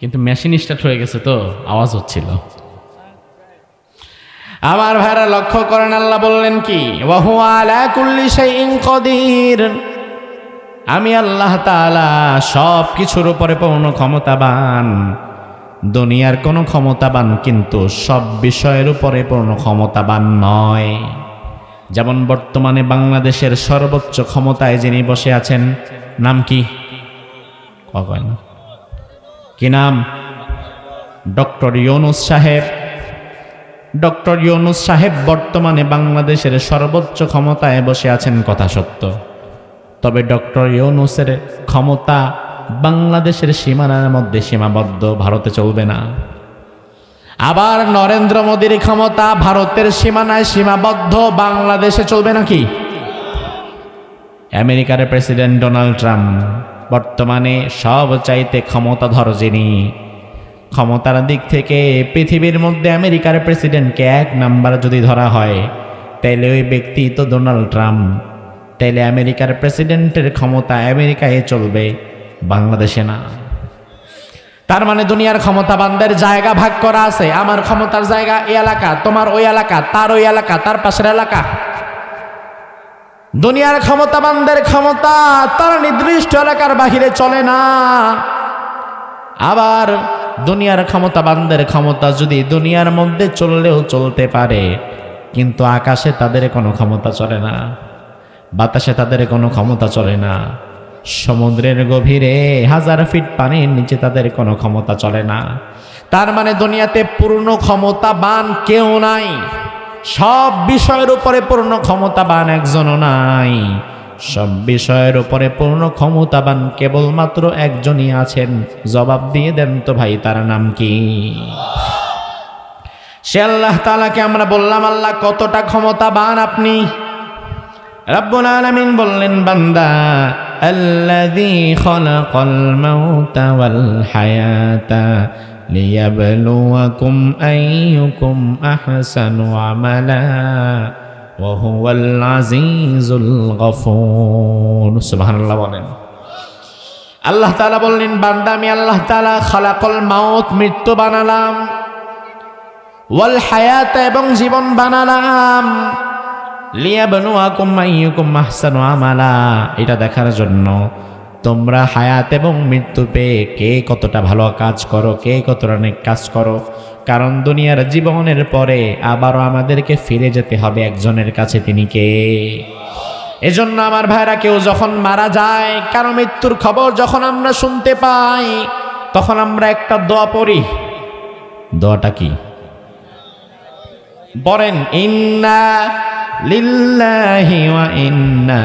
কিন্তু মেশিন স্টার্ট হয়ে গেছে তো আওয়াজ হচ্ছিল। আমার ভাইরা লক্ষ্য করেন, আল্লাহ বললেন কি, ওয়া হুয়া আলা কুল্লি শাইইন কাদির। আমি আল্লাহ তাআলা সব কিছুর উপরে পূর্ণ ক্ষমতাবান। দুনিয়ার কোন ক্ষমতাবান কিন্তু সব বিষয়ের উপরে পূর্ণ ক্ষমতাবান নয়। যেমন বর্তমানে বাংলাদেশের সর্বোচ্চ ক্ষমতায় যিনি বসে আছেন, নাম কি? কি নাম? ডক্টর ইউনূস সাহেব। ডক্টর ইউনূস সাহেব বর্তমানে বাংলাদেশের সর্বোচ্চ ক্ষমতায় বসে আছেন, কথা সত্য। তবে ডক্টর ইউনূসের ক্ষমতা বাংলাদেশের সীমানার মধ্যে সীমাবদ্ধ, ভারতে চলবে না। আবার নরেন্দ্র মোদীর ক্ষমতা ভারতের সীমানায় সীমাবদ্ধ, বাংলাদেশে চলবে নাকি? আমেরিকার প্রেসিডেন্ট ডোনাল্ড ট্রাম্প বর্তমানে সবচাইতে ক্ষমতাধর যিনি, ক্ষমতার দিক থেকে পৃথিবীর মধ্যে আমেরিকার প্রেসিডেন্টকে 1 নাম্বার যদি ধরা হয়, তাইলে ওই ব্যক্তি তো ডোনাল্ড ট্রাম্প। তাইলে আমেরিকার প্রেসিডেন্টের ক্ষমতা আমেরিকায় চলবে, বাংলাদেশে না। তার মানে দুনিয়ার ক্ষমতাবানদের জায়গা ভাগ করা আছে। আমার ক্ষমতার জায়গা এই এলাকা, তোমার ওই এলাকা, তার ওই এলাকা, তার পাশের এলাকা। দুনিয়ার ক্ষমতাবানদের ক্ষমতা তারা নির্দিষ্ট এলাকার বাহিরে চলে না। আবার দুনিয়ার ক্ষমতাবানদের ক্ষমতা যদি দুনিয়ার মধ্যে চললেও চলতে পারে, কিন্তু আকাশে তাদের কোনো ক্ষমতা চলে না, বাতাসে তাদের কোনো ক্ষমতা চলে না, সমুদ্রের গভীরে 1000 ফিট পানির নিচে তাদের কোনো ক্ষমতা চলে না। তার মানে দুনিয়াতে পূর্ণ ক্ষমতাবান কেউ নাই, সব বিষয়ের উপরে পূর্ণ ক্ষমতাবান একজনও নাই। সব বিষয়ের উপরে পূর্ণ ক্ষমতাবান কেবলমাত্র একজনই আছেন। জবাব দিয়ে দেন তো ভাই, তার নাম কি? সে আল্লাহ তাআলাকে আমরা বললাম, আল্লাহ কতটা ক্ষমতাবান আপনি? রব্বুল আলামিন বললেন, বান্দা আল্লাযী খালাকাল মাউতা ওয়াল হায়াতা লিয়াবলুয়াকুম আইয়ুকুম আহসানু আমালা ওয়া হুয়াল আজিজুল গফুর। সুবহানাল্লাহ বলেন। আল্লাহ তাআলা বললেন, বান্দা আমি আল্লাহ তাআলা খালাকাল মাউত মৃত্যু বানালাম, ওয়াল হায়াতা এবং জীবন বানালাম, লিয়াবলুয়াকুম আইয়ুকুম আহসানু আমালা, এটা দেখার জন্য তোমরা হায়াত এবং মৃত্যু পেয়ে কে কতটা ভালো কাজ করো, কে কতটা নেক কাজ করো। কারণ দুনিয়ার জীবনের পরে আবারও আমাদেরকে ফিরে যেতে হবে একজনের কাছে, তিনি কে? এজন্য আমার ভাইরা, কেউ যখন মারা যায়, কারো মৃত্যুর খবর যখন আমরা শুনতে পাই, তখন আমরা একটা দোয়া পড়ি। দোয়াটা কি? বলেন, ইন্না লিল্লাহি ওয়া ইন্না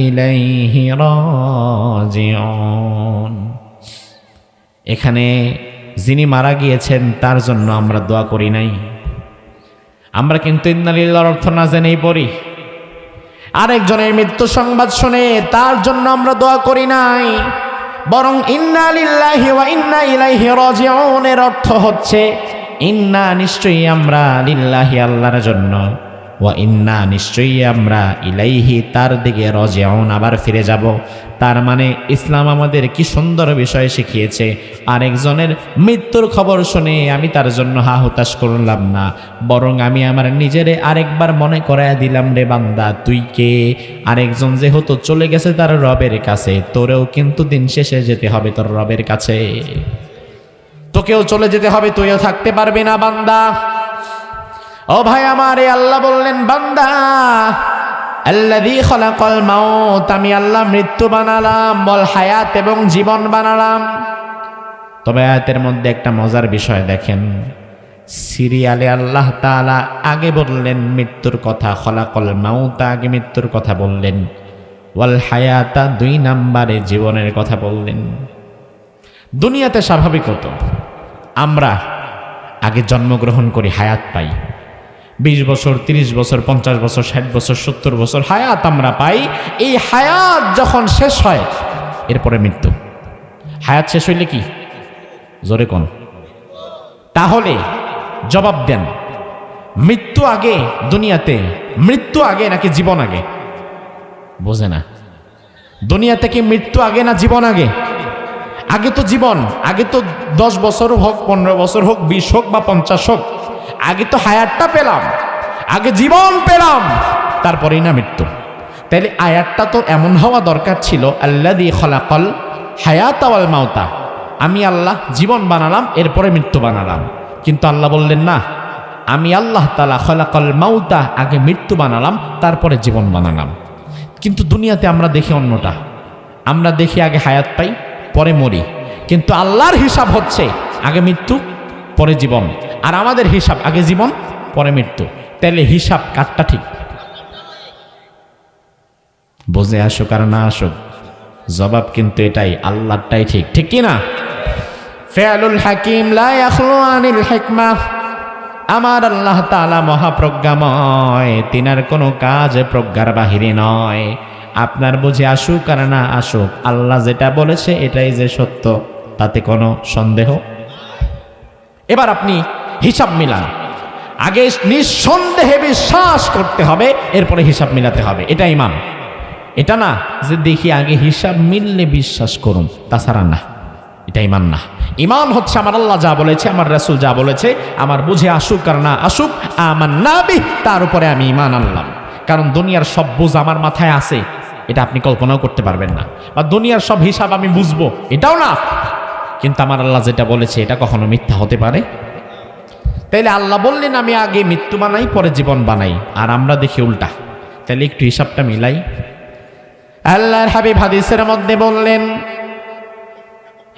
ইলাইহি রাজিউন। এখানে যিনি মারা গিয়েছেন তার জন্য আমরা দোয়া করি নাই, আমরা কিন্তু ইন্না লিল্লাহর অর্থ না জেনেই পড়ি। আরেকজনের মৃত্যু সংবাদ শুনে তার জন্য আমরা দোয়া করি নাই, বরং ইন্না লিল্লাহি ওয়া ইন্না ইলাইহি রাজিউন এর অর্থ হচ্ছে ইন্না নিশ্চয়ই আমরা, লিল্লাহি আল্লাহর জন্য, ওয়া ইন্না নিশ্চয়ই আমরা, ইলাইহি তার দিকে, রাজিউন আবার ফিরে যাব। তার মানে ইসলাম আমাদের কি সুন্দর বিষয় শিখিয়েছে। আরেকজনের মৃত্যুর খবর শুনে আমি তার জন্য হা হুতাশ করলাম না, বরং আমি আমার নিজেরে আরেকবার মনে করায় দিলাম, রে বান্দা তুই কে? আরেকজন যেহেতু চলে গেছে তার রবের কাছে, তোরেও কিন্তু দিন শেষে যেতে হবে তোর রবের কাছে। তোকেও চলে যেতে হবে, তুইও থাকতে পারবি না বান্দা। ও ভাই আমার, আল্লাহ বললেন, বান্দা আল্লাযী খালাকাল মাউত, আমি আল্লাহ মৃত্যু বানালাম, ওয়াল হায়াত এবং জীবন বানালাম। তবে আয়াতের মধ্যে একটা মজার বিষয় দেখেন, সিরিয়ালে আল্লাহ তাআলা আগে বললেন মৃত্যুর কথা, খালাকাল মাউত আগে মৃত্যুর কথা বললেন, ওয়াল হায়াতা 2 নম্বরে জীবনের কথা বললেন। দুনিয়াতে স্বাভাবিক হতো আমরা আগে জন্মগ্রহণ করি, হায়াত পাই, 20 বছর, 30 বছর, 50 বছর, 60 বছর, 70 বছর হায়াত আমরা পাই। এই হায়াত যখন শেষ হয়, এরপরে মৃত্যু। হায়াত শেষ হইলে কি? জোরে কোন? তাহলে জবাব দেন, মৃত্যু আগে দুনিয়াতে, মৃত্যু আগে নাকি জীবন আগে? বোঝে না। দুনিয়াতে কি মৃত্যু আগে না জীবন আগে? আগে তো জীবন, আগে তো 10 বছর হোক, 15 বছর হোক, 20 হোক বা 50 হোক, আগে তো হায়াতটা পেলাম, আগে জীবন পেলাম, তারপরেই না মৃত্যু। তাইলে আয়াতটা তো এমন হওয়া দরকার ছিল, আল্লাযী খালাকাল হায়াতা ওয়াল মাউতা, আমি আল্লাহ জীবন বানালাম এরপরে মৃত্যু বানালাম। কিন্তু আল্লাহ বললেন না, আমি আল্লাহ তাআলা খালাকাল মাউতা, আগে মৃত্যু বানালাম তারপরে জীবন বানালাম। কিন্তু দুনিয়াতে আমরা দেখি অন্যটা, আমরা দেখি আগে হায়াত পাই পরে মরি, কিন্তু আল্লাহর হিসাব হচ্ছে আগে মৃত্যু পরে জীবন, আর আমাদের হিসাব আগে জীবন পরে মৃত্যু। তাহলে হিসাব কারটা ঠিক? বুঝে আসুক আর না আসুক, জবাব কিন্তু এটাই, আল্লাহটাই ঠিক, ঠিক কি না? ফিআলুল হাকিম লা ইয়াখলু আনিল হিকমাহ, আমার আল্লাহ তাআলা মহাপ্রজ্ঞাময়, তিনার কোনো কাজ প্রজ্ঞার বাহিরে নয়। আপনার বুঝে আসুক আর না আসুক, আল্লাহ যেটা বলেছে এটাই যে সত্য, তাতে কোনো সন্দেহ। এবার আপনি হিসাব মিলান, আগে নিঃসন্দেহে বিশ্বাস করতে হবে, এরপরে হিসাব মিলাতে হবে, এটা ঈমান। এটা না যে দেখি আগে হিসাব মিললে বিশ্বাস করুন, তাছাড়া না, এটা ঈমান না। ঈমান হচ্ছে আমার আল্লাহ যা বলেছে, আমার রাসূল যা বলেছে, আমার বুঝে আসুক আর না আসুক, আমান্না বিহি, তার উপরে আমি ঈমান আনলাম। কারণ দুনিয়ার সব বুঝ আমার মাথায় আছে, এটা আপনি কল্পনাও করতে পারবেন না। বা দুনিয়ার সব হিসাব আমি বুঝবো, এটাও না। কিন্তু আমার আল্লাহ যেটা বলেছে এটা কখনো মিথ্যা হতে পারে? তাইলে আল্লাহ বললেন আমি আগে মৃত্যু বানাই পরে জীবন বানাই, আর আমরা দেখি উল্টা। তাহলে একটু হিসাবটা মিলাই। আল্লাহর হাবিব হাদিসের মধ্যে বললেন,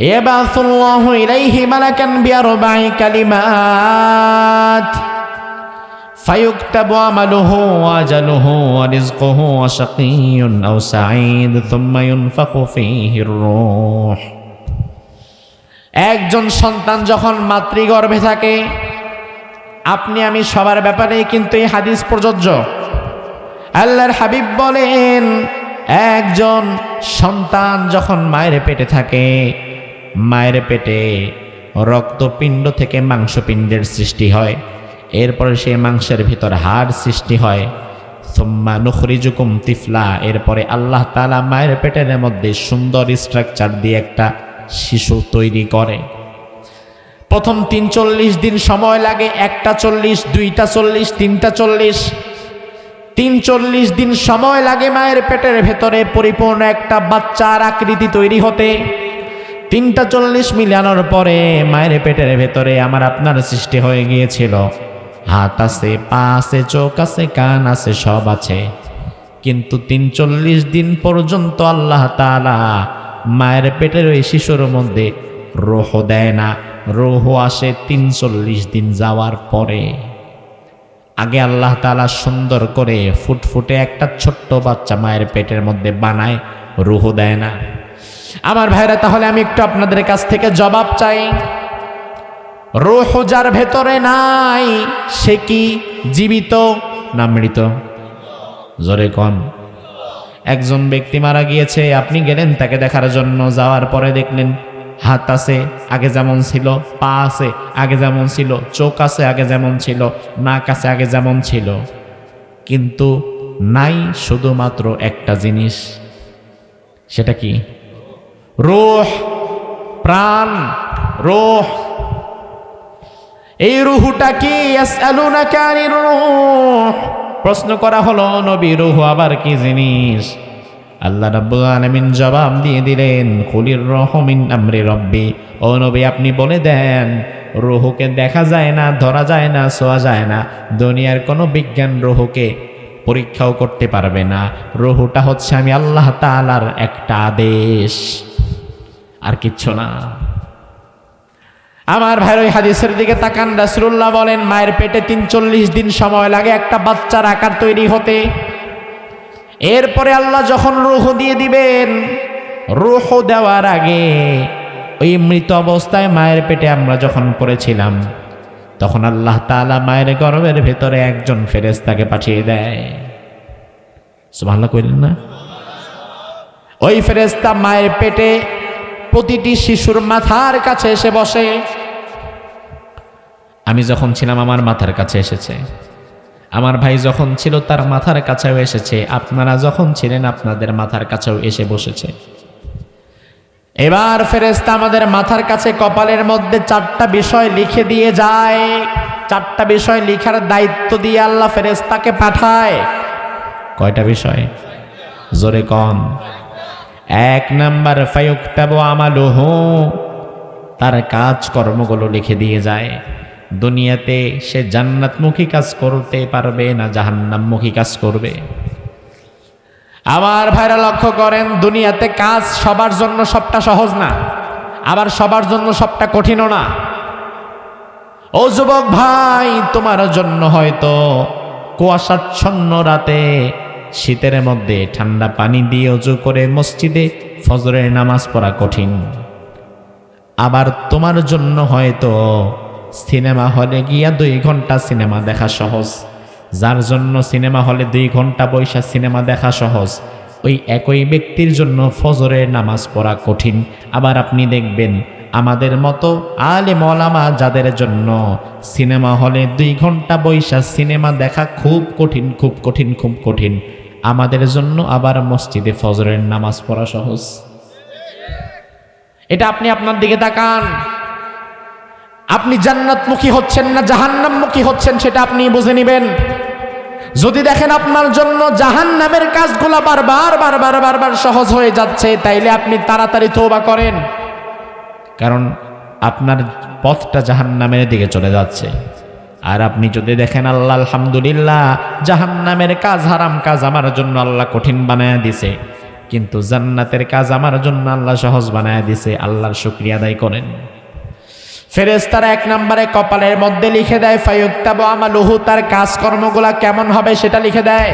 ইয়াবাসুল্লাহু ইলাইহি মালাকান বিআরবা'i কালিমাত ফায়ুকতাবু আমালুহু ওয়া আজালুহু ওয়া রিজকুহু ওয়া শাকিয়্যুন আও সাঈদ থুম্মা ইউনফাখু ফীহির রূহ। একজন সন্তান যখন মাতৃগর্ভে থাকে, আপনি আমি সবার ব্যাপারে কিন্তু এই হাদিস প্রযোজ্য। আল্লাহর হাবিব বলেন, একজন সন্তান যখন মায়ের পেটে থাকে, মায়ের পেটে রক্তপিণ্ড থেকে মাংসপিণ্ডের সৃষ্টি হয়, এরপরে সেই মাংসের ভিতর হাড় সৃষ্টি হয়। সুম্মা নুখরিজুকুম তিফলা, এরপরে আল্লাহ তাআলা মায়ের পেটের মধ্যে সুন্দর স্ট্রাকচার দিয়ে একটা শিশু তৈরি করে। প্রথম 43 দিন সময় লাগে, 1টা 40, 2টা 40, 3টা 40, 43 দিন সময় লাগে মায়ের পেটের ভেতরে পরিপূর্ণ একটা বাচ্চার আকৃতি তৈরি হতে। 3টা 40 মিলানোর পরে মায়ের পেটের ভেতরে আমার আপনার সৃষ্টি হয়ে গিয়েছিল। হাত আছে, পা আছে, চোখ আছে, কান আছে, সব আছে। কিন্তু 43 দিন পর্যন্ত আল্লাহ তাআলা মায়ের পেটের ওই শিশুর মধ্যে রূহ দেয় না। রূহ আসে 43 দিন যাওয়ার পরে। আগে আল্লাহ তাআলা সুন্দর করে ফুটফুটে একটা ছোট্ট বাচ্চা মায়ের পেটের মধ্যে বানায়, রূহ দেয় না। আমার ভাইরা, তাহলে আমি একটু আপনাদের কাছ থেকে জবাব চাই, রূহ যার ভেতরে নাই সে কি জীবিত না মৃত? জোরে কোন। একজন ব্যক্তি মারা গিয়েছে, আপনি গেলেন তাকে দেখার জন্য, যাওয়ার পরে দেখলেন হাত আছে আগে যেমন ছিল, পা আছে আগে যেমন ছিল, চোখ আছে আগে যেমন ছিল, নাক আছে আগে যেমন ছিল, কিন্তু নাই শুধুমাত্র একটা জিনিস। সেটা কি? রূহ, প্রাণ, রূহ। এই রূহটা কি? ইয়াসআলুনাকা আনির রূহ, প্রশ্ন করা হলো, নবী রূহ আবার কি জিনিস? আল্লাহ রাব্বুল আলামিন জবাব দিয়ে দিলেন, কুলির রূহু মিন আমরি রাব্বি। ও নবী, আপনি বলে দেন, রূহকে দেখা যায় না, ধরা যায় না, ছোঁয়া যায় না। দুনিয়ার কোনো বিজ্ঞান রূহকে পরীক্ষাও করতে পারবে না। রূহটা হচ্ছে আমি আল্লাহ তাআলার একটা আদেশ, আর কিচ্ছু না। আমার ভাই, ওই হাদিসের দিকে তাকান। রাসূলুল্লাহ বলেন, মায়ের পেটে 43 দিন সময় লাগে একটা বাচ্চার আকার তৈরি হতে। এরপরে আল্লাহ যখন রূহ দিয়ে দিবেন, রূহ দেওয়ার আগে ওই মৃত অবস্থায় মায়ের পেটে আমরা যখন পড়েছিলাম, তখন আল্লাহ তাআলা মায়ের গর্ভের ভেতরে একজন ফেরেশতাকে পাঠিয়ে দেয়। সুবহানাল্লাহ কইলেন না? ওই ফেরেশতা মায়ের পেটে প্রতিটি শিশুর মাথার কাছে এসে বসে। আমি যখন ছিলাম আমার মাথার কাছে এসেছে, আমার ভাই যখন ছিল তার মাথার কাছেও এসেছে, আপনারা যখন ছিলেন আপনাদের মাথার কাছেও এসে বসেছে। এবার ফেরেশতা আমাদের মাথার কাছে কপালের মধ্যে 4টা বিষয় লিখে দিয়ে যায়। 4টা বিষয় লিখার দায়িত্ব দিয়ে আল্লাহ ফেরেশতাকে পাঠায়। কয়টা বিষয়? জোরে কন। 1 নাম্বার, ফায়ুকতাবু আমালুহু, তার কাজ কর্মগুলো লিখে দিয়ে যায়। দুনিয়াতে সে জান্নাতমুখী কাজ করতে পারবে না জাহান্নামমুখী কাজ করবে। আমার ভাইরা লক্ষ্য করেন, দুনিয়াতে কাজ সবার জন্য সবটা সহজ না, আবার সবার জন্য সবটা কঠিনও না। ও যুবক ভাই, তোমার জন্য হয়তো কুয়াশাচ্ছন্ন রাতে শীতের মধ্যে ঠান্ডা পানি দিয়ে অজু করে মসজিদে ফজরের নামাজ পড়া কঠিন। আবার তোমার জন্য হয়তো সিনেমা হলে গিয়া 2 ঘন্টা সিনেমা দেখা সহজ। যার জন্য সিনেমা হলে 2 ঘন্টা বৈশা সিনেমা দেখা সহজ, ওই একই ব্যক্তির জন্য ফজরের নামাজ পড়া কঠিন। আবার আপনি দেখবেন আমাদের মতো আলেম ওলামা যাদের জন্য সিনেমা হলে 2 ঘন্টা বৈশা সিনেমা দেখা খুব কঠিন, খুব কঠিন, খুব কঠিন, আমাদের জন্য আবার মসজিদে ফজরের নামাজ পড়া সহজ। এটা আপনি আপনার দিকে তাকান। আপনি জান্নাতমুখী হচ্ছেন না জাহান্নামমুখী হচ্ছেন সেটা আপনি বুঝে নেবেন। যদি দেখেন আপনার জন্য জাহান্নামের কাজগুলো বারবার সহজ হয়ে যাচ্ছে, তাইলে আপনি তাড়াতাড়ি তওবা করেন, কারণ আপনার পথটা জাহান্নামের দিকে চলে যাচ্ছে। আর আপনি যদি দেখেন আল্লাহ আলহামদুলিল্লাহ, জাহান্নামের কাজ, হারাম কাজ আমার জন্য আল্লাহ কঠিন বানায় দিছে, কিন্তু জান্নাতের কাজ আমার জন্য আল্লাহ সহজ বানায় দিছে, আল্লাহর শুকরিয়া আদায় করেন। ফেরেশতারা 1 নম্বরে কপালের মধ্যে লিখে দেয় ফায়ুক্তাবু আমালুহু, তার কাজকর্মগুলা কেমন হবে সেটা লিখে দেয়।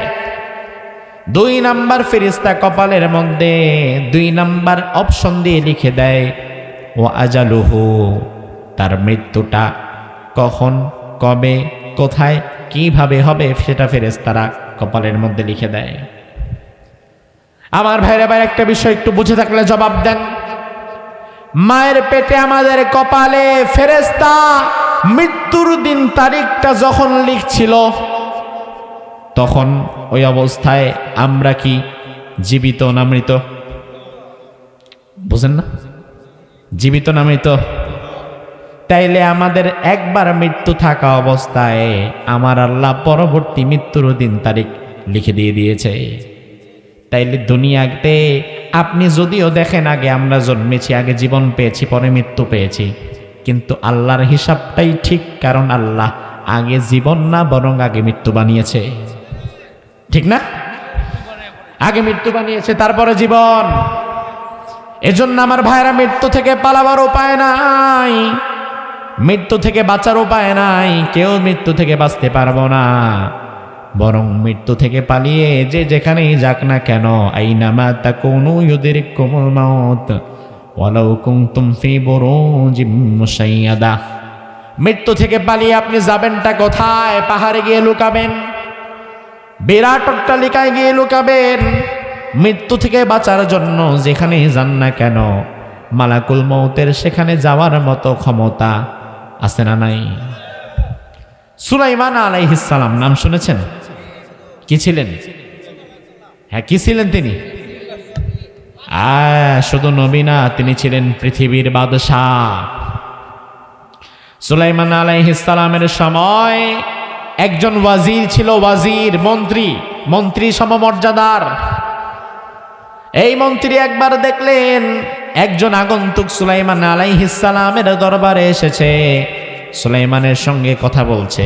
2 নম্বর ফেরেশতা কপালের মধ্যে 2 নম্বর অপশন দিয়ে লিখে দেয় ওয়া আজালুহু, তার মৃত্যুটা কখন, কবে, কোথায়, কিভাবে হবে সেটা ফেরেশতারা কপালের মধ্যে লিখে দেয়। আমার ভাইরা ভাই, একটা বিষয় একটু বুঝে থাকলে জবাব দেন। মায়ের পেটে আমাদের কপালে ফেরেশতা মৃত্যুর দিন তারিখটা যখন লিখছিল, তখন ওই অবস্থায় আমরা কি জীবিত না মৃত? বুঝেন না? জীবিত না মৃত? তাইলে আমাদের একবার মৃত্যু থাকা অবস্থায় আমার আল্লাহ পরবর্তী মৃত্যুর দিন তারিখ লিখে দিয়ে দিয়েছে। তাইলে দুনিয়াতে আপনি যদিও দেখেন আগে আমরা জন্মেছি, আগে জীবন পেয়েছি, পরে মৃত্যু পেয়েছি, কিন্তু আল্লাহর হিসাবটাই ঠিক, কারণ আল্লাহ আগে জীবন না বরং আগে মৃত্যু বানিয়েছে। ঠিক না? আগে মৃত্যু বানিয়েছে, তারপরে জীবন। এজন্য আমার ভাইরা, মৃত্যু থেকে পালাবার উপায় নাই, মৃত্যু থেকে বাঁচার উপায় নাই, কেউ মৃত্যু থেকে বাঁচতে পারবো না। বরং মৃত্যু থেকে পালিয়ে যে যেখানেই যাক না কেন, আইনামা তাকুনু ইউদরিকুমুল মাউত ওয়ালাউ কুনতুম ফি বুরুজিম মুশাইয়াদা। মৃত্যু থেকে পালিয়ে আপনি যাবেনটা কোথায়? পাহাড়ে গিয়ে লুকাবেন, বিরাট অট্টালিকায় গিয়ে লুকাবেন। মৃত্যু থেকে বাঁচার জন্য যেখানেই যান না কেন, মালাকুল মউতের সেখানে যাওয়ার মতো ক্ষমতা আছে না নাই? সুলাইমান আলাইহিস সালাম নাম শুনেছেন? কি ছিলেন? হ্যাঁ, কি ছিলেন তিনি? শুধু নবী না, তিনি ছিলেন পৃথিবীর বাদশাহ। সুলাইমান আলাইহিস সালামের সময় একজন ওয়াজির ছিল, ওয়াজির মন্ত্রী সমমর্যাদার। এই মন্ত্রী একবার দেখলেন একজন আগন্তুক সুলাইমান আলাইহিস সালামের দরবারে এসেছে, সুলাইমানের সঙ্গে কথা বলছে,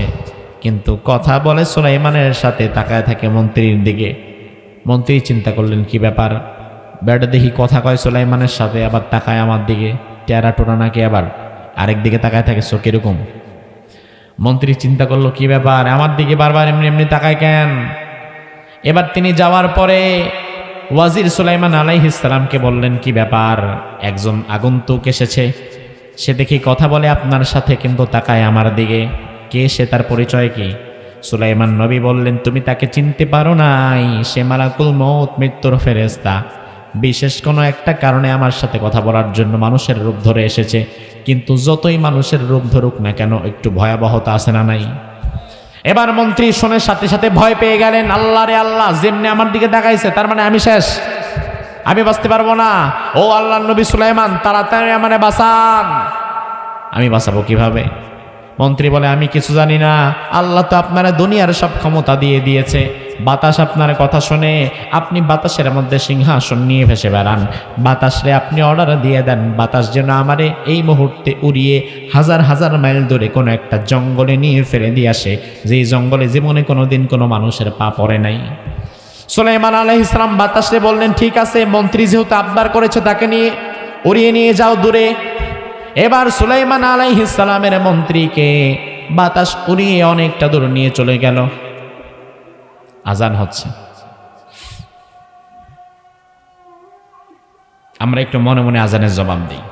কিন্তু কথা বলে সুলাইমানের সাথে তাকায় থাকে মন্ত্রীর দিকে। মন্ত্রী চিন্তা করলেন কি ব্যাপার, বেটা দেখি কথা কয় সুলাইমানের সাথে, আবার তাকায় আমার দিকে, টেরা টোরা নাকি আবার আরেক দিকে তাকায় থাকে, চোখ এরকম। মন্ত্রী চিন্তা করলো কি ব্যাপার, আমার দিকে বারবার এমনি এমনি তাকায় কেন? এবার তিনি যাওয়ার পরে ওয়াজির সুলাইমান আলাইহিস সালামকে বললেন কি ব্যাপার, একজন আগন্তুক এসেছে, সে দেখি কথা বলে আপনার সাথে, কিন্তু তাকায় আমার দিকে, কে সে, তার পরিচয় কি? সুলাইমান নবী বললেন, তুমি তাকে চিনতে পারো নাই, সে মালাকুল মউত, মৃত্যুর ফেরেশতা। বিশেষ কোনো একটা কারণে আমার সাথে কথা বলার জন্য মানুষের রূপ ধরে এসেছে, কিন্তু যতই মানুষের রূপ ধরুক না কেন একটু ভয়াবহতা আছে না নাই? এবার মন্ত্রী শুনে সাথে সাথে ভয় পেয়ে গেলেন, আল্লাহ রে আল্লাহ, যেমনি আমার দিকে দেখাইছে তার মানে আমি শেষ, আমি বাঁচতে পারবো না। ও আল্লাহর নবী সুলাইমান, তাড়াতাড়ি আমারে বাঁচান। আমি বাঁচাবো কিভাবে? মন্ত্রী বলে, আমি কিছু জানি না, আল্লাহ তো আপনারা দুনিয়ার সব ক্ষমতা দিয়ে দিয়েছে। বাতাস আপনার কথা শুনে আপনি বাতাসের মধ্যে সিংহাসন নিয়ে ভেসে বেড়ান, বাতাসরে আপনি অর্ডার দিয়ে দেন, বাতাস যেন আমারে এই মুহূর্তে উড়িয়ে হাজার হাজার মাইল দূরে কোনো একটা জঙ্গলে নিয়ে ফেলে দিয়ে আসে, যেই জঙ্গলে জীবনে কোনো দিন কোনো মানুষের পা পড়ে নাই। সুলাইমান আলাইহিস সালাম বাতাসরে বললেন, ঠিক আছে, মন্ত্রী যেহেতু আবদার করেছে তাকে নিয়ে উড়িয়ে নিয়ে যাও দূরে। এবার সুলাইমান আলাইহিস সালামের মন্ত্রীকে বাতাস উড়িয়ে অনেকটা দূর নিয়ে চলে গেল। আজান হচ্ছে, আমরা একটু মনে মনে আজানের জবাব দিই।